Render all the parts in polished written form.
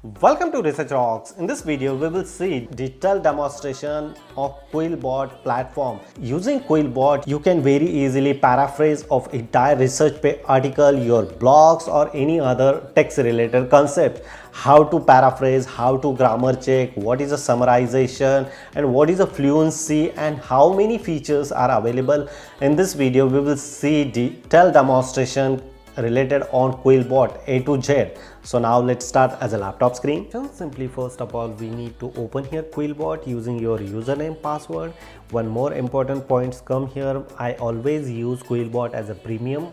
Welcome to Research Rocks. In this video, we will see detailed demonstration of QuillBot platform. Using QuillBot, you can very easily paraphrase of entire research article, your blogs or any other text related concept. How to paraphrase, how to grammar check, what is a summarization and what is a fluency and how many features are available. In this video, we will see detailed demonstration related on QuillBot A to Z. So now let's start as a laptop screen. Simply first of all, we need to open here QuillBot using your username, password. One more important points come here. I always use QuillBot as a premium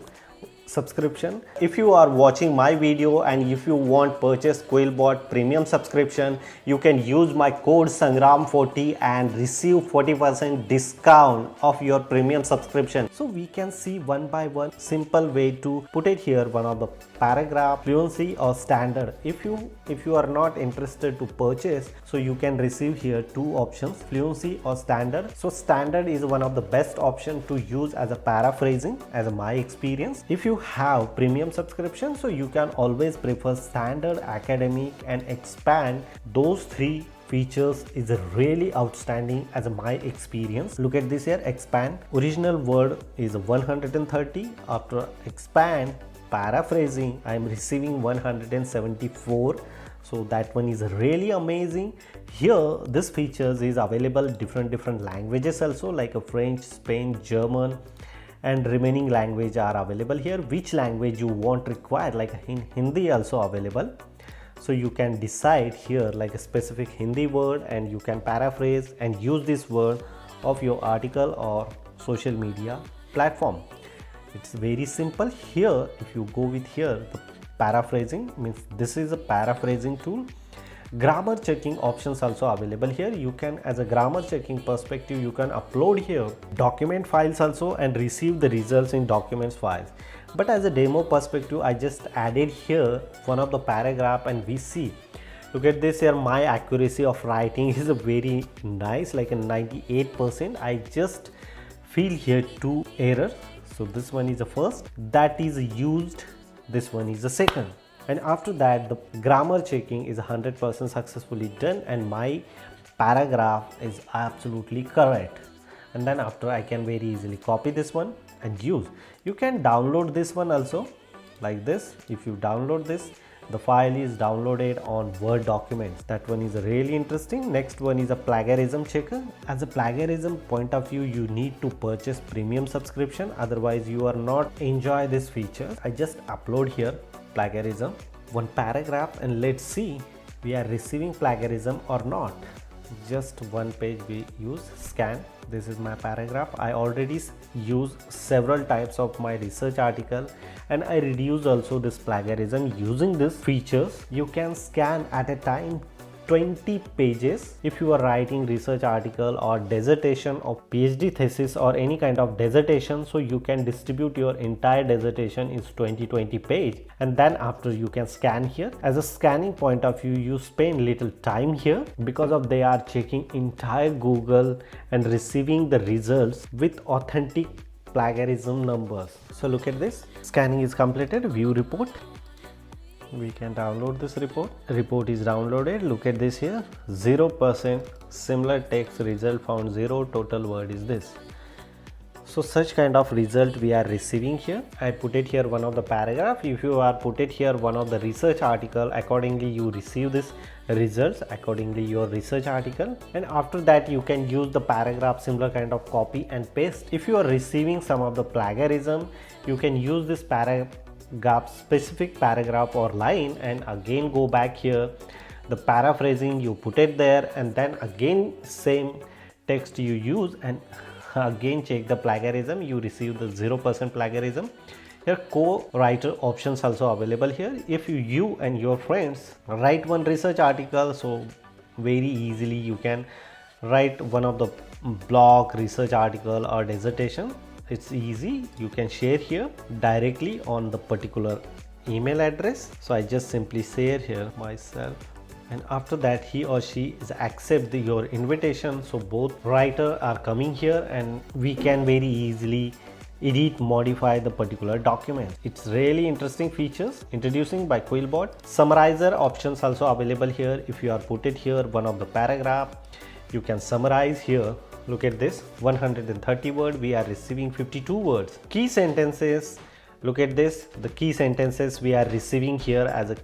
subscription. If you are watching my video and if you want purchase QuillBot premium subscription, you can use my code Sangram40 and receive 40% discount of your premium subscription. So we can see one by one simple way to put it here. One of the paragraph, fluency or standard. If you are not interested to purchase, so you can receive here two options, fluency or standard. So standard is one of the best option to use as a paraphrasing as my experience. If you have premium subscription, so you can always prefer standard, academic and expand. Those three features is really outstanding as my experience. Look at this here, expand, original word is 130. After expand, paraphrasing, I am receiving 174. So that one is really amazing. Here this features is available different languages also, like a French, Spain, German and remaining language are available here. Which language you want require, like in Hindi also available. So you can decide here like a specific Hindi word and you can paraphrase and use this word of your article or social media platform. It's very simple. Here if you go with here, the paraphrasing means this is a paraphrasing tool. Grammar checking options also available here. You can, as a grammar checking perspective, you can upload here document files also and receive the results in documents files. But as a demo perspective, I just added here one of the paragraph and we see, look at this here, my accuracy of writing is a very nice, like a 98%. I just feel here two errors. So this one is the first that is used, this one is the second. And after that, the grammar checking is 100% successfully done and my paragraph is absolutely correct. And then after, I can very easily copy this one and use. You can download this one also like this. If you download this, the file is downloaded on Word documents. That one is really interesting. Next one is a plagiarism checker. As a plagiarism point of view, you need to purchase premium subscription, otherwise you are not enjoy this feature. I just upload here plagiarism, one paragraph, and let's see we are receiving plagiarism or not. Just one page we use, scan. This is my paragraph. I already use several types of my research article and I reduce also this plagiarism using this features. You can scan at a time 20 pages if you are writing research article or dissertation or PhD thesis or any kind of dissertation. So you can distribute your entire dissertation is 20 page, and then after you can scan here. As a scanning point of view, you spend little time here because of they are checking entire Google and receiving the results with authentic plagiarism numbers. So look at this, scanning is completed, view report. We can download this report. Report is downloaded. Look at this here, 0% similar text result found 0, total word is this. So such kind of result we are receiving here. I put it here one of the paragraph. If you are put it here one of the research article, accordingly you receive this results accordingly your research article. And after that you can use the paragraph similar kind of copy and paste. If you are receiving some of the plagiarism, you can use this paragraph specific paragraph or line and again go back here, the paraphrasing you put it there and then again same text you use and again check the plagiarism, you receive the 0% plagiarism. Here Cowriter options also available here. If you and your friends write one research article, so very easily you can write one of the blog research article or dissertation. It's easy, you can share here directly on the particular email address. So I just simply share here myself, and after that he or she is accept your invitation. So both writer are coming here and we can very easily edit, modify the particular document. It's really interesting features introducing by QuillBot. Summarizer options also available here. If you are put it here one of the paragraph, you can summarize here. Look at this, 130 word, we are receiving 52 words. Key sentences, look at this, the key sentences we are receiving here as a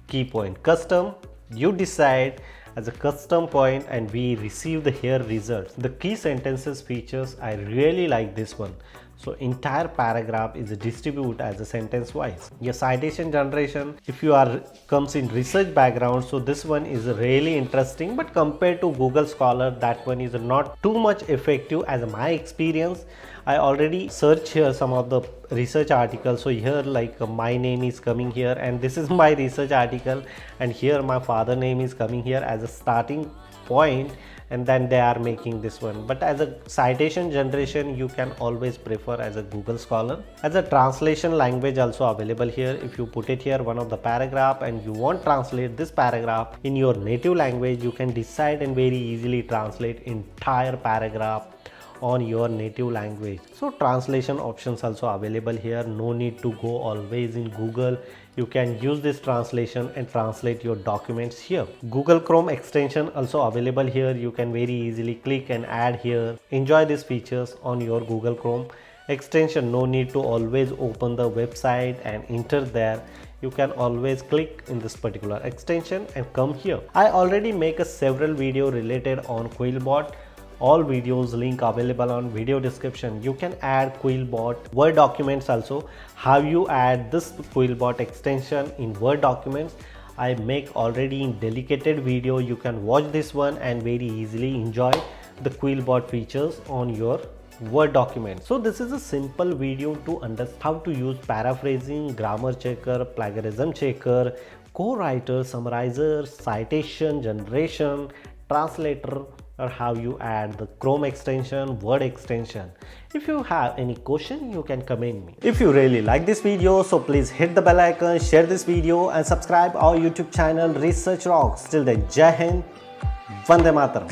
key point. Custom, you decide as a custom point and we receive the here results. The key sentences features, I really like this one. So entire paragraph is distributed as a sentence wise. Your citation generation, if you are comes in research background, so this one is really interesting, but compared to Google Scholar, that one is not too much effective as my experience. I already searched here some of the research articles. So here like my name is coming here and this is my research article, and here my father name is coming here as a starting point, and then they are making this one. But as a citation generation, you can always prefer as a Google Scholar. As a translation language also available here. If you put it here one of the paragraph and you want translate this paragraph in your native language, you can decide and very easily translate entire paragraph on your native language. So translation options also available here. No need to go always in Google. You can use this translation and translate your documents here. Google Chrome extension also available here. You can very easily click and add here. Enjoy these features on your Google Chrome extension. No need to always open the website and enter there. You can always click in this particular extension and come here. I already make a several video related on QuillBot. All videos link available on video description. You can add QuillBot Word documents also. How you add this QuillBot extension in Word documents, I make already in dedicated video. You can watch this one and very easily enjoy the QuillBot features on your Word document. So this is a simple video to understand how to use paraphrasing, grammar checker, plagiarism checker, co-writer, summarizer, citation generation, translator, or how you add the Chrome extension, Word extension. If you have any question, you can comment me. If you really like this video, so please hit the bell icon, share this video and subscribe our YouTube channel Research Rocks. Till then, Jai Hind, Vande Mataram.